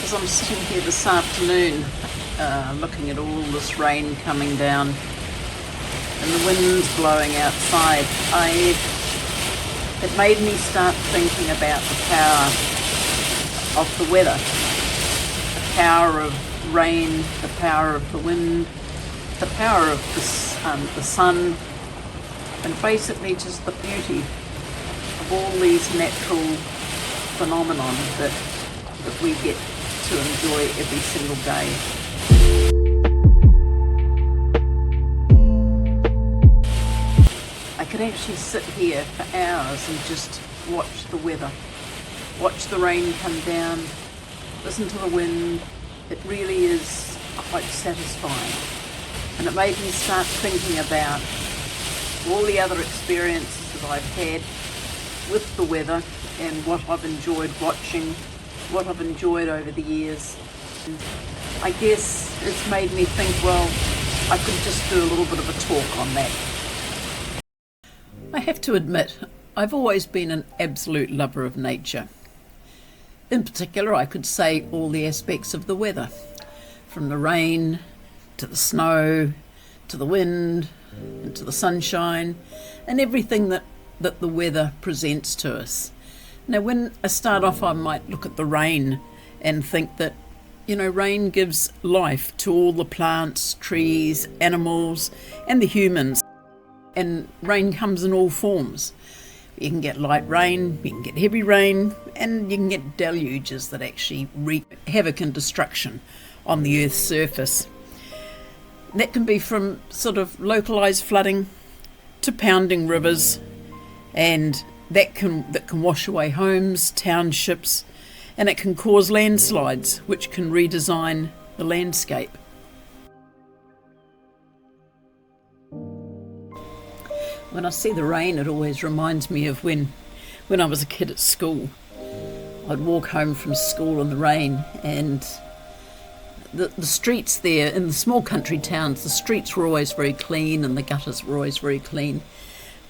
as I'm sitting here this afternoon looking at all this rain coming down and the wind's blowing outside, it made me start thinking about the power of the weather, the power of rain, the power of the wind, the power of the sun, and basically just the beauty of all these natural phenomenon that we get to enjoy every single day. I could actually sit here for hours and just watch the weather, watch the rain come down, listen to the wind. It really is quite satisfying. And it made me start thinking about all the other experiences that I've had with the weather and what I've enjoyed watching, what I've enjoyed over the years. And I guess it's made me think, well, I could just do a little bit of a talk on that. I have to admit, I've always been an absolute lover of nature. In particular, I could say all the aspects of the weather, from the rain to the snow, to the wind, and to the sunshine, and everything that the weather presents to us. Now, when I start off, I might look at the rain and think that, rain gives life to all the plants, trees, animals, and the humans. And rain comes in all forms. You can get light rain, you can get heavy rain, and you can get deluges that actually wreak havoc and destruction on the Earth's surface. That can be from sort of localised flooding to pounding rivers, and that can wash away homes, townships, and it can cause landslides, which can redesign the landscape. When I see the rain, it always reminds me of when I was a kid at school. I'd walk home from school in the rain, and the streets there, in the small country towns, the streets were always very clean and the gutters were always very clean.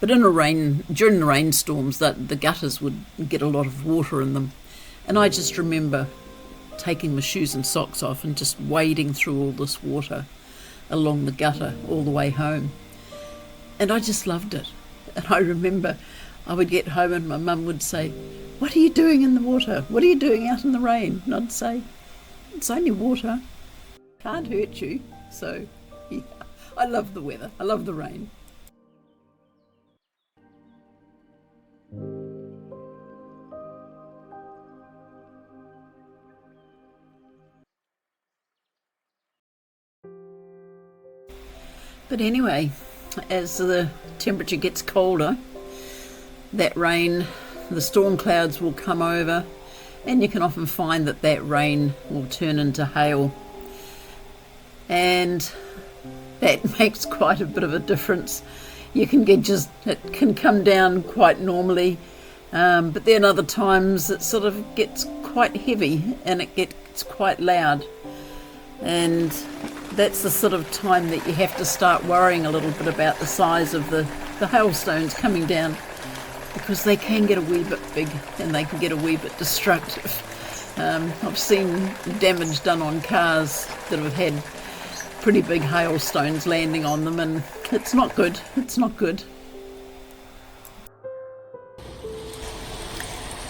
But during the rainstorms, the gutters would get a lot of water in them. And I just remember taking my shoes and socks off and just wading through all this water along the gutter all the way home. And I just loved it. And I remember I would get home and my mum would say, "What are you doing in the water? What are you doing out in the rain?" And I'd say, "It's only water. Can't hurt you." So, yeah, I love the weather. I love the rain. But anyway, as the temperature gets colder, that rain, the storm clouds will come over, and you can often find that rain will turn into hail. And that makes quite a bit of a difference. It can come down quite normally, but then other times it sort of gets quite heavy and it gets quite loud. And that's the sort of time that you have to start worrying a little bit about the size of the hailstones coming down, because they can get a wee bit big and they can get a wee bit destructive. I've seen damage done on cars that have had pretty big hailstones landing on them, and it's not good. It's not good.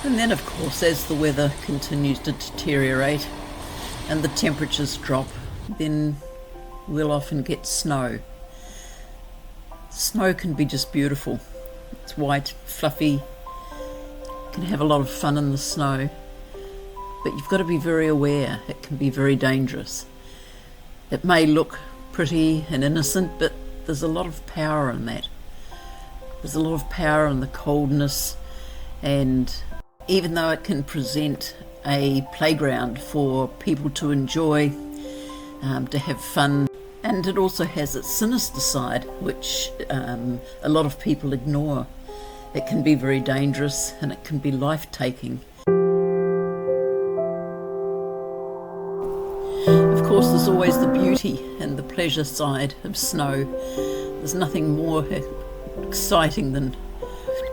And then, of course, as the weather continues to deteriorate and the temperatures drop, then we'll often get snow. Snow can be just beautiful. It's white, fluffy. You can have a lot of fun in the snow, but you've got to be very aware. It can be very dangerous. It may look pretty and innocent, but there's a lot of power in that. There's a lot of power in the coldness, and even though it can present a playground for people to enjoy, to have fun, and it also has its sinister side, which a lot of people ignore. It can be very dangerous and it can be life-taking. Of course, there's always the beauty and the pleasure side of snow. There's nothing more exciting than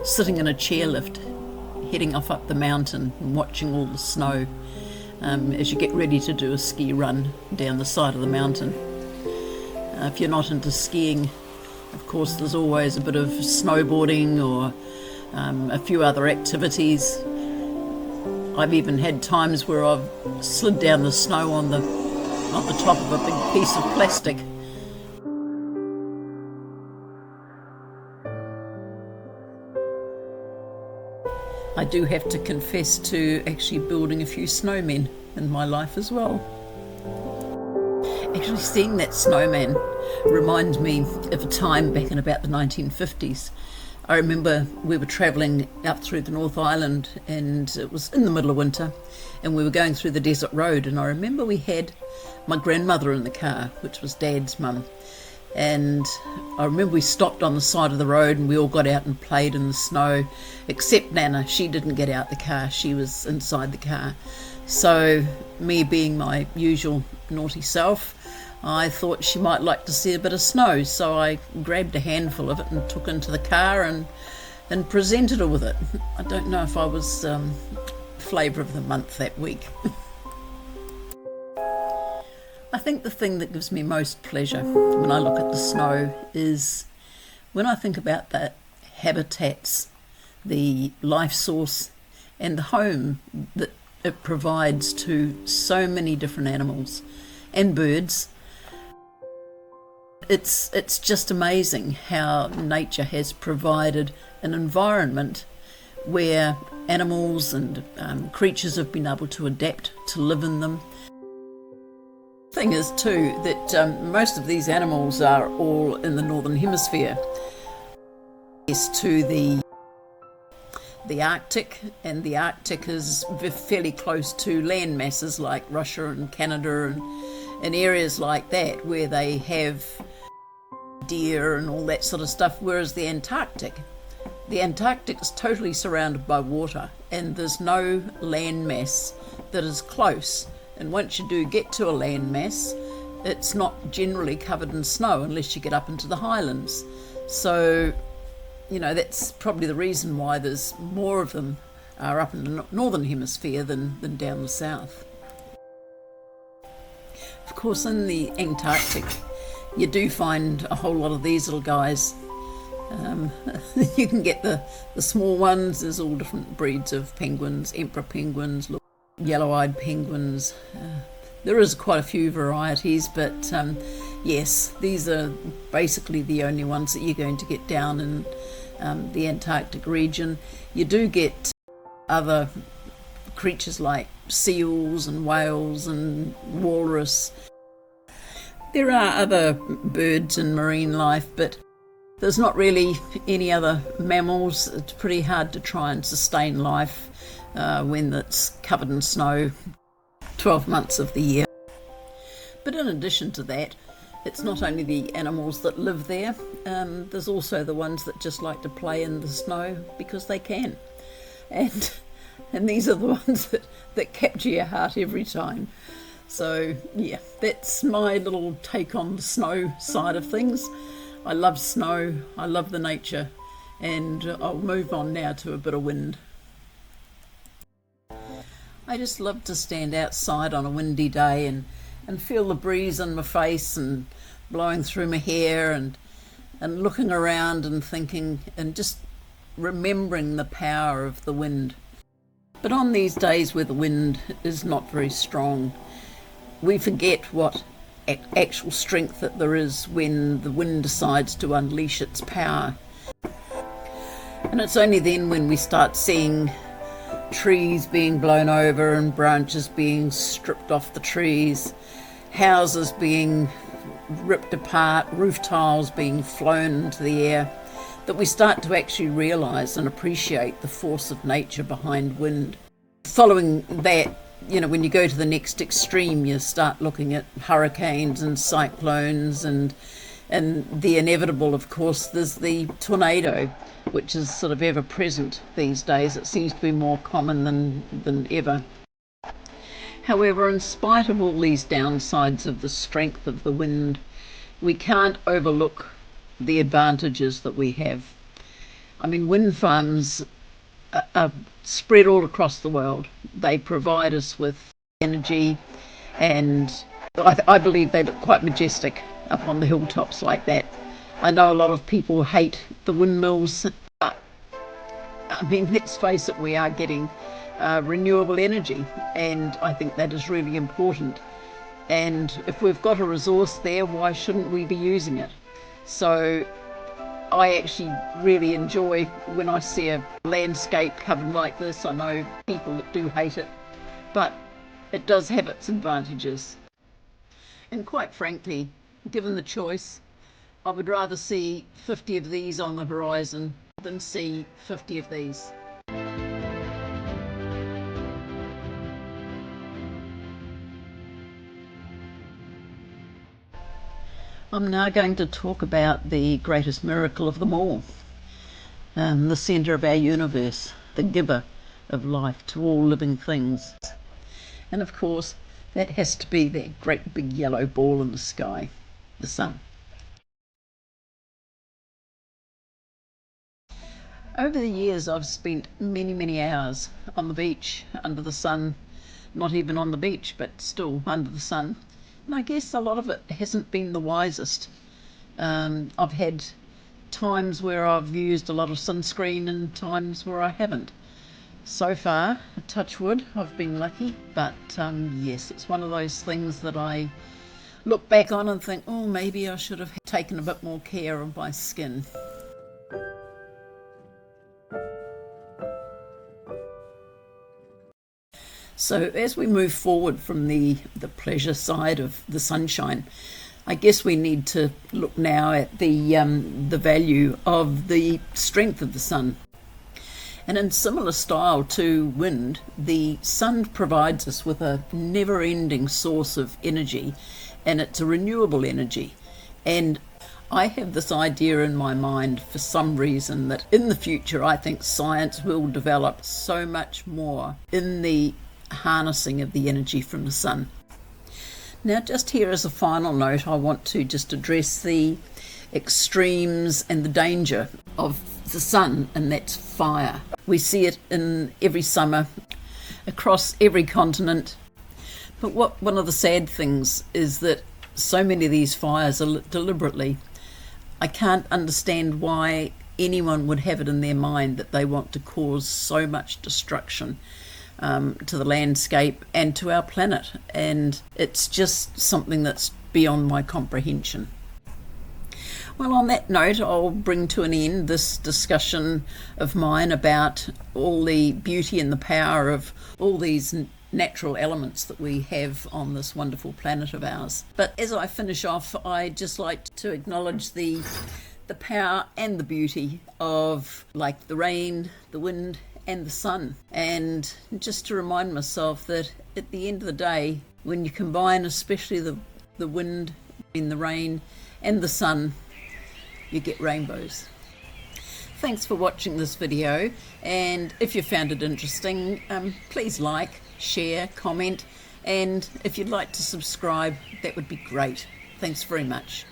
sitting in a chairlift, heading off up the mountain and watching all the snow as you get ready to do a ski run down the side of the mountain. If you're not into skiing, of course, there's always a bit of snowboarding or a few other activities. I've even had times where I've slid down the snow on the top of a big piece of plastic. I do have to confess to actually building a few snowmen in my life as well. Actually, seeing that snowman reminds me of a time back in about the 1950s. I remember we were travelling up through the North Island, and it was in the middle of winter, and we were going through the desert road, and I remember we had my grandmother in the car, which was Dad's mum, and I remember we stopped on the side of the road and we all got out and played in the snow, except Nana. She didn't get out the car, she was inside the car. So me being my usual naughty self, I thought she might like to see a bit of snow, so I grabbed a handful of it and took into the car and presented her with it. I don't know if I was flavour of the month that week. I think the thing that gives me most pleasure when I look at the snow is when I think about the habitats, the life source and the home that it provides to so many different animals and birds. It's just amazing how nature has provided an environment where animals and creatures have been able to adapt to live in them. Thing is too that most of these animals are all in the northern hemisphere. Yes, to the Arctic, and the Arctic is fairly close to land masses like Russia and Canada and areas like that where they have deer and all that sort of stuff, whereas the Antarctic is totally surrounded by water and there's no land mass that is close. And once you do get to a land mass, it's not generally covered in snow unless you get up into the highlands. So, you know, that's probably the reason why there's more of them are up in the northern hemisphere than down the south. Of course, in the Antarctic, you do find a whole lot of these little guys. You can get the small ones. There's all different breeds of penguins, emperor penguins, yellow-eyed penguins. There is quite a few varieties, but yes, these are basically the only ones that you're going to get down in the Antarctic region. You do get other creatures like seals and whales and walrus. There are other birds and marine life, but there's not really any other mammals. It's pretty hard to try and sustain life when it's covered in snow 12 months of the year. But in addition to that, it's not only the animals that live there, there's also the ones that just like to play in the snow because they can. And these are the ones that capture your heart every time. So yeah, that's my little take on the snow side of things. I love snow, I love the nature, and I'll move on now to a bit of wind. I just love to stand outside on a windy day and feel the breeze on my face and blowing through my hair and looking around and thinking and just remembering the power of the wind. But on these days where the wind is not very strong, we forget what actual strength that there is when the wind decides to unleash its power. And it's only then when we start seeing trees being blown over and branches being stripped off the trees, houses being ripped apart, roof tiles being flown into the air, that we start to actually realise and appreciate the force of nature behind wind. Following that, you know, when you go to the next extreme, you start looking at hurricanes and cyclones and the inevitable, of course, there's the tornado, which is sort of ever present these days. It seems to be more common than ever. However, in spite of all these downsides of the strength of the wind, we can't overlook the advantages that we have. I mean, wind farms are spread all across the world. They provide us with energy, and I believe they look quite majestic up on the hilltops like that. I know a lot of people hate the windmills, but I mean, let's face it, we are getting renewable energy, and I think that is really important. And if we've got a resource there, why shouldn't we be using it? So I actually really enjoy when I see a landscape covered like this. I know people that do hate it, but it does have its advantages. And quite frankly, given the choice, I would rather see 50 of these on the horizon than see 50 of these. I'm now going to talk about the greatest miracle of them all, the centre of our universe, the giver of life to all living things. And of course, that has to be that great big yellow ball in the sky, the sun. Over the years, I've spent many, many hours on the beach, under the sun, not even on the beach, but still under the sun. And I guess a lot of it hasn't been the wisest. I've had times where I've used a lot of sunscreen and times where I haven't. So far, touch wood, I've been lucky, but yes, it's one of those things that I look back on and think, oh, maybe I should have taken a bit more care of my skin. So as we move forward from the pleasure side of the sunshine, I guess we need to look now at the value of the strength of the sun. And in similar style to wind, the sun provides us with a never-ending source of energy, and it's a renewable energy. And I have this idea in my mind for some reason that in the future I think science will develop so much more in the harnessing of the energy from the sun. Now, just here as a final note, I want to just address the extremes and the danger of the sun, and that's fire. We see it in every summer across every continent, but one of the sad things is that so many of these fires are lit deliberately. I can't understand why anyone would have it in their mind that they want to cause so much destruction to the landscape and to our planet, and it's just something that's beyond my comprehension. Well, on that note, I'll bring to an end this discussion of mine about all the beauty and the power of all these natural elements that we have on this wonderful planet of ours. But as I finish off, I'd just like to acknowledge the power and the beauty of, like, the rain, the wind and the sun, and just to remind myself that at the end of the day, when you combine especially the wind and the rain and the sun, you get rainbows. Thanks for watching this video, and if you found it interesting, please like, share, comment, and if you'd like to subscribe, that would be great. Thanks very much.